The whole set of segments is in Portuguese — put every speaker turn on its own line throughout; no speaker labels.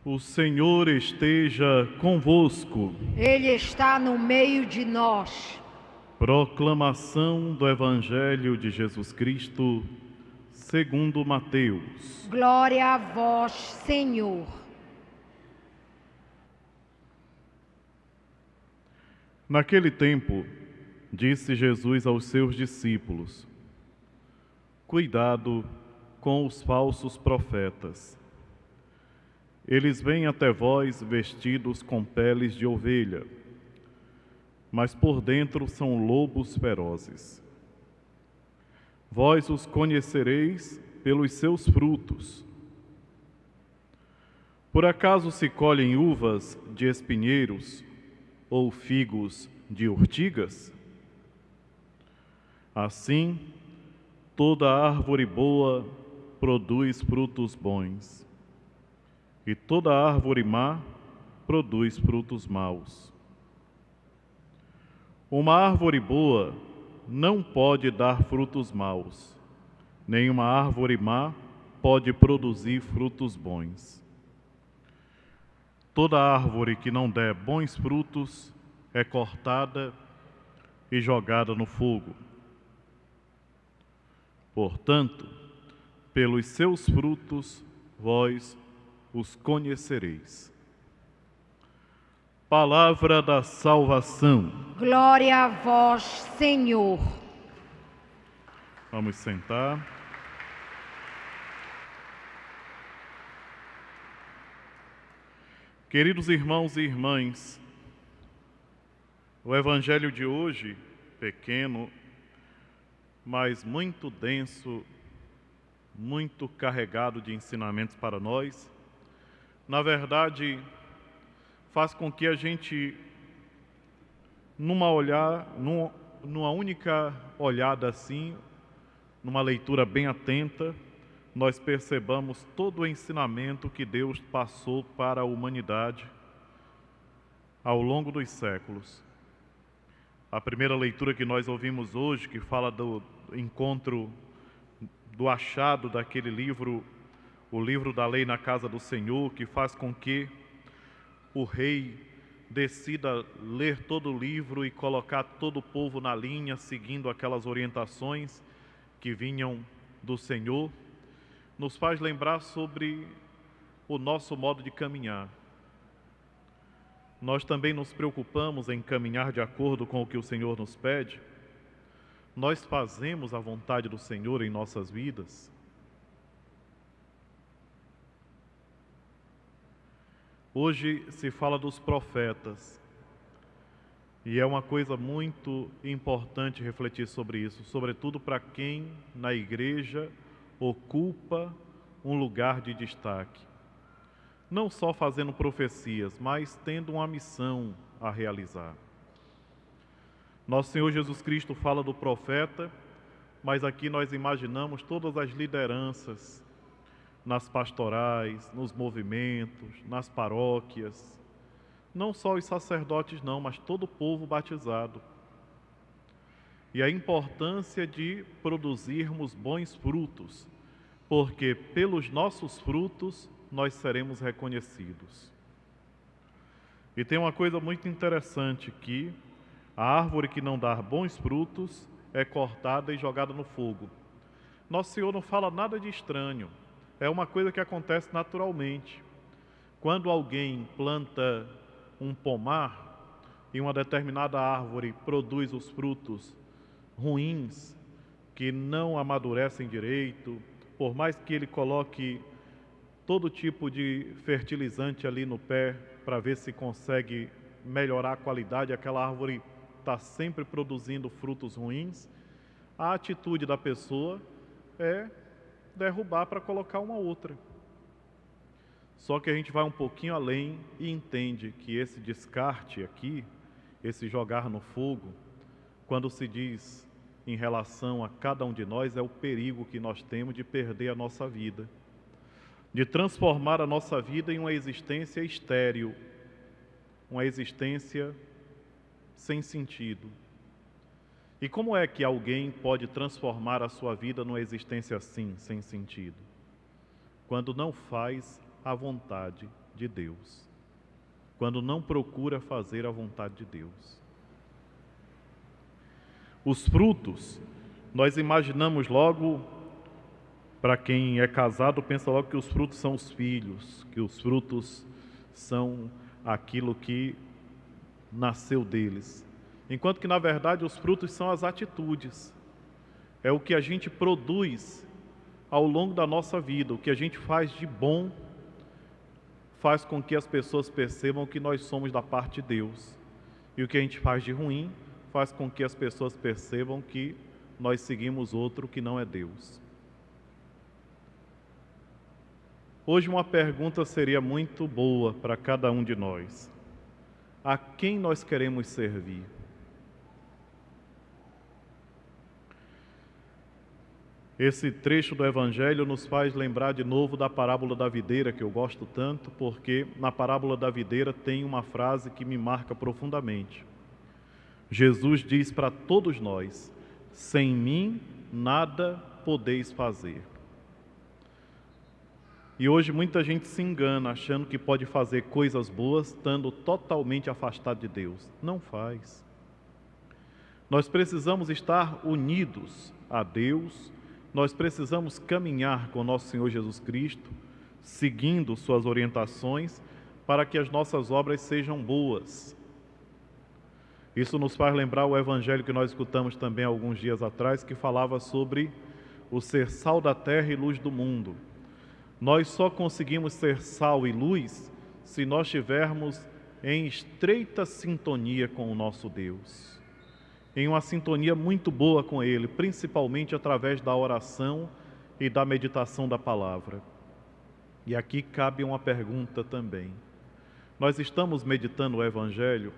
O Senhor esteja convosco.
Ele está no meio de nós.
Proclamação do Evangelho de Jesus Cristo, segundo Mateus.
Glória a vós, Senhor.
Naquele tempo, disse Jesus aos seus discípulos: Cuidado com os falsos profetas. Eles vêm até vós vestidos com peles de ovelha, mas por dentro são lobos ferozes. Vós os conhecereis pelos seus frutos. Por acaso se colhem uvas de espinheiros ou figos de urtigas? Assim, toda árvore boa produz frutos bons, e toda árvore má produz frutos maus. Uma árvore boa não pode dar frutos maus, nem uma árvore má pode produzir frutos bons. Toda árvore que não der bons frutos é cortada e jogada no fogo. Portanto, pelos seus frutos vós os conhecereis. Palavra da salvação.
Glória a vós, Senhor.
Vamos sentar. Queridos irmãos e irmãs, o Evangelho de hoje, pequeno, mas muito denso, muito carregado de ensinamentos para nós, na verdade, faz com que a gente, numa única olhada assim, numa leitura bem atenta, nós percebamos todo o ensinamento que Deus passou para a humanidade ao longo dos séculos. A primeira leitura que nós ouvimos hoje, que fala do encontro, do achado daquele livro, o livro da lei na casa do Senhor, que faz com que o rei decida ler todo o livro e colocar todo o povo na linha, seguindo aquelas orientações que vinham do Senhor, nos faz lembrar sobre o nosso modo de caminhar. Nós também nos preocupamos em caminhar de acordo com o que o Senhor nos pede. Nós fazemos a vontade do Senhor em nossas vidas. Hoje se fala dos profetas, e é uma coisa muito importante refletir sobre isso, sobretudo para quem na igreja ocupa um lugar de destaque. Não só fazendo profecias, mas tendo uma missão a realizar. Nosso Senhor Jesus Cristo fala do profeta, mas aqui nós imaginamos todas as lideranças nas pastorais, nos movimentos, nas paróquias, não só os sacerdotes não, mas todo o povo batizado. E a importância de produzirmos bons frutos, porque pelos nossos frutos nós seremos reconhecidos. E tem uma coisa muito interessante que a árvore que não dá bons frutos é cortada e jogada no fogo. Nosso Senhor não fala nada de estranho, é uma coisa que acontece naturalmente. Quando alguém planta um pomar e uma determinada árvore produz os frutos ruins, que não amadurecem direito, por mais que ele coloque todo tipo de fertilizante ali no pé para ver se consegue melhorar a qualidade, aquela árvore está sempre produzindo frutos ruins, a atitude da pessoa é derrubar para colocar uma outra. Só que a gente vai um pouquinho além e entende que esse descarte aqui, esse jogar no fogo, quando se diz em relação a cada um de nós, é o perigo que nós temos de perder a nossa vida, de transformar a nossa vida em uma existência estéril, uma existência sem sentido. E como é que alguém pode transformar a sua vida numa existência assim, sem sentido? quando não faz a vontade de Deus, quando não procura fazer a vontade de Deus. Os frutos, nós imaginamos logo, para quem é casado, pensa logo que os frutos são os filhos, que os frutos são aquilo que nasceu deles. Enquanto que, na verdade, os frutos são as atitudes. É o que a gente produz ao longo da nossa vida, o que a gente faz de bom, faz com que as pessoas percebam que nós somos da parte de Deus. E o que a gente faz de ruim, faz com que as pessoas percebam que nós seguimos outro que não é Deus. Hoje uma pergunta seria muito boa para cada um de nós. A quem nós queremos servir? Esse trecho do Evangelho nos faz lembrar de novo da parábola da videira, que eu gosto tanto, porque na parábola da videira tem uma frase que me marca profundamente. Jesus diz para todos nós: sem mim nada podeis fazer. E hoje muita gente se engana achando que pode fazer coisas boas estando totalmente afastado de Deus. Não faz. Nós precisamos estar unidos a Deus, nós precisamos caminhar com nosso Senhor Jesus Cristo, seguindo suas orientações, para que as nossas obras sejam boas. Isso nos faz lembrar o evangelho que nós escutamos também alguns dias atrás, que falava sobre o ser sal da terra e luz do mundo. Nós só conseguimos ser sal e luz se nós estivermos em estreita sintonia com o nosso Deus, em uma sintonia muito boa com Ele, principalmente através da oração e da meditação da palavra. E aqui cabe uma pergunta também. Nós estamos meditando o Evangelho?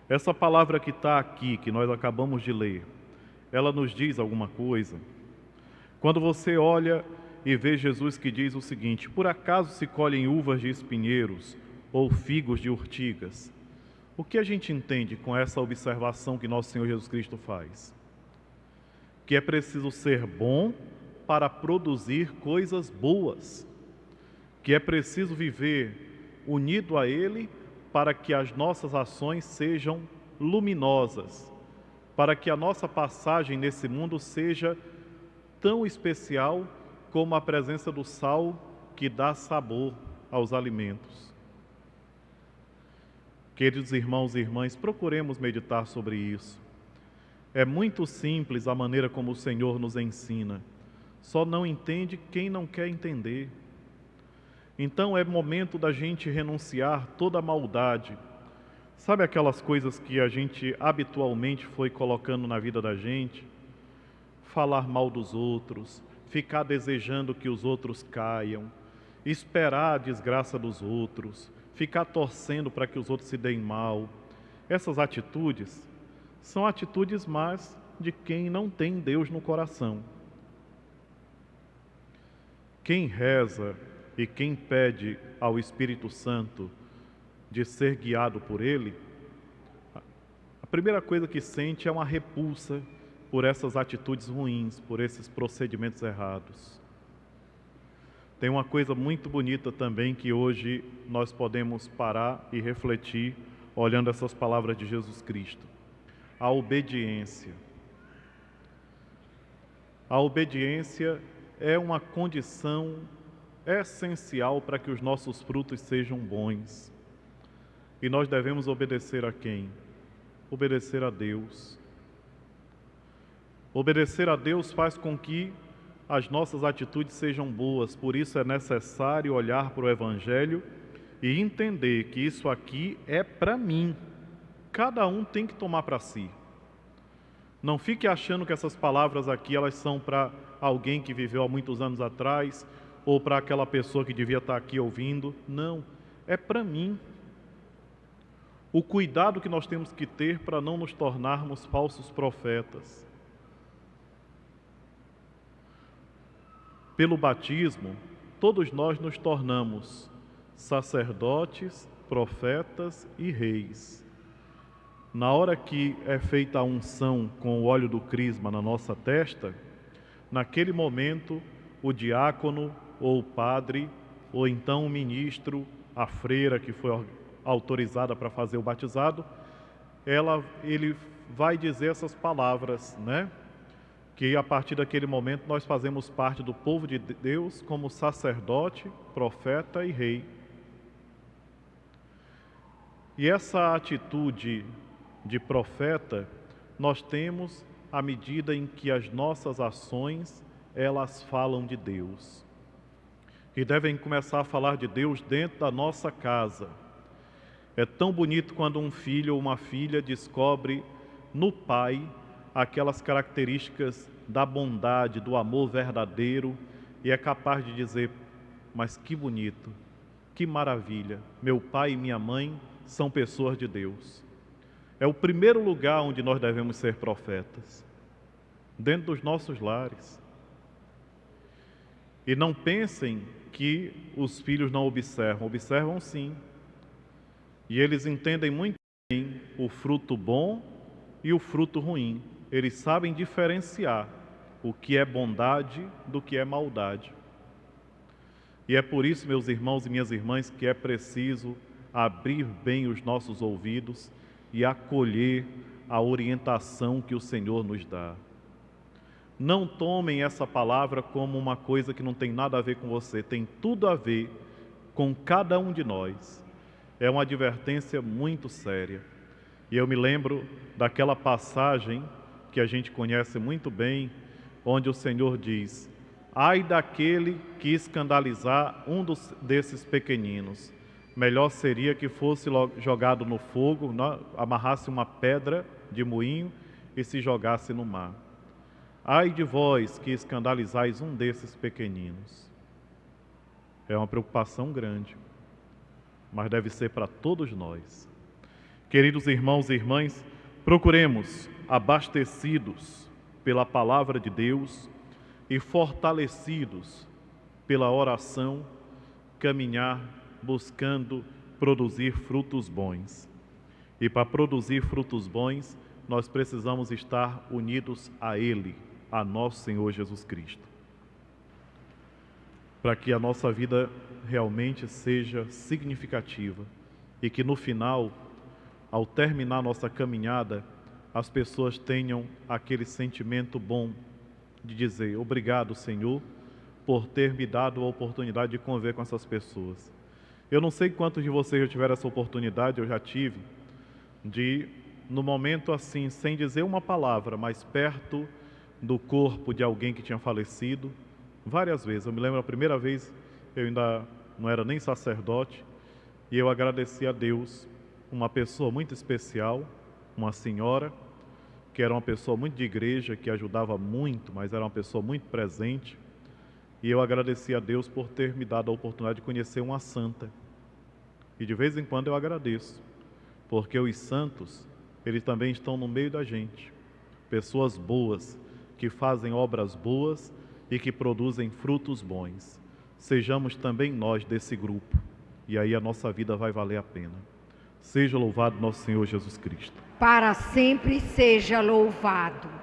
Essa palavra que está aqui, que nós acabamos de ler, ela nos diz alguma coisa? Quando você olha e vê Jesus que diz o seguinte: por acaso se colhem uvas de espinheiros ou figos de urtigas? O que a gente entende com essa observação que nosso Senhor Jesus Cristo faz? Que é preciso ser bom para produzir coisas boas, que é preciso viver unido a Ele para que as nossas ações sejam luminosas, para que a nossa passagem nesse mundo seja tão especial como a presença do sal que dá sabor aos alimentos. Queridos irmãos e irmãs, procuremos meditar sobre isso. É muito simples a maneira como o Senhor nos ensina, só não entende quem não quer entender. Então é momento da gente renunciar toda a maldade. Sabe aquelas coisas que a gente habitualmente foi colocando na vida da gente? Falar mal dos outros, ficar desejando que os outros caiam, esperar a desgraça dos outros, ficar torcendo para que os outros se deem mal. Essas atitudes são atitudes más de quem não tem Deus no coração. Quem reza e quem pede ao Espírito Santo de ser guiado por Ele, a primeira coisa que sente é uma repulsa por essas atitudes ruins, por esses procedimentos errados. Tem uma coisa muito bonita também que hoje nós podemos parar e refletir olhando essas palavras de Jesus Cristo. A obediência. A obediência é uma condição essencial para que os nossos frutos sejam bons. E nós devemos obedecer a quem? Obedecer a Deus. Obedecer a Deus faz com que as nossas atitudes sejam boas, por isso é necessário olhar para o Evangelho e entender que isso aqui é para mim. Cada um tem que tomar para si. Não fique achando que essas palavras aqui elas são para alguém que viveu há muitos anos atrás ou para aquela pessoa que devia estar aqui ouvindo. Não, é para mim. O cuidado que nós temos que ter para não nos tornarmos falsos profetas. Pelo batismo, todos nós nos tornamos sacerdotes, profetas e reis. Na hora que é feita a unção com o óleo do crisma na nossa testa, naquele momento o diácono ou o padre, ou então o ministro, a freira que foi autorizada para fazer o batizado, ele vai dizer essas palavras, né? Que a partir daquele momento nós fazemos parte do povo de Deus como sacerdote, profeta e rei. E essa atitude de profeta nós temos à medida em que as nossas ações, elas falam de Deus. E devem começar a falar de Deus dentro da nossa casa. É tão bonito quando um filho ou uma filha descobre no pai aquelas características da bondade, do amor verdadeiro e é capaz de dizer: mas que bonito, que maravilha, meu pai e minha mãe são pessoas de Deus. É o primeiro lugar onde nós devemos ser profetas, dentro dos nossos lares. E não pensem que os filhos não observam, observam sim. E eles entendem muito bem o fruto bom e o fruto ruim. Eles sabem diferenciar o que é bondade do que é maldade. E é por isso, meus irmãos e minhas irmãs, que é preciso abrir bem os nossos ouvidos e acolher a orientação que o Senhor nos dá. Não tomem essa palavra como uma coisa que não tem nada a ver com você, tem tudo a ver com cada um de nós. É uma advertência muito séria. E eu me lembro daquela passagem que a gente conhece muito bem, onde o Senhor diz: ai daquele que escandalizar desses pequeninos. Melhor seria que fosse jogado no fogo, amarrasse uma pedra de moinho e se jogasse no mar. Ai de vós que escandalizais um desses pequeninos. É uma preocupação grande, mas deve ser para todos nós. Queridos irmãos e irmãs, procuremos, abastecidos pela palavra de Deus e fortalecidos pela oração, caminhar buscando produzir frutos bons. E para produzir frutos bons, nós precisamos estar unidos a Ele, a nosso Senhor Jesus Cristo, para que a nossa vida realmente seja significativa e que no final, ao terminar nossa caminhada, as pessoas tenham aquele sentimento bom de dizer: obrigado, Senhor, por ter me dado a oportunidade de conviver com essas pessoas. Eu não sei quantos de vocês já tiveram essa oportunidade, eu já tive, de, no momento assim, sem dizer uma palavra, mas perto do corpo de alguém que tinha falecido, várias vezes. Eu me lembro a primeira vez, eu ainda não era nem sacerdote, e eu agradeci a Deus, uma pessoa muito especial, uma senhora, que era uma pessoa muito de igreja, que ajudava muito, mas era uma pessoa muito presente, e eu agradeci a Deus por ter me dado a oportunidade de conhecer uma santa. E de vez em quando eu agradeço, porque os santos, eles também estão no meio da gente. Pessoas boas, que fazem obras boas e que produzem frutos bons. Sejamos também nós desse grupo, e aí a nossa vida vai valer a pena. Seja louvado nosso Senhor Jesus Cristo.
Para sempre seja louvado.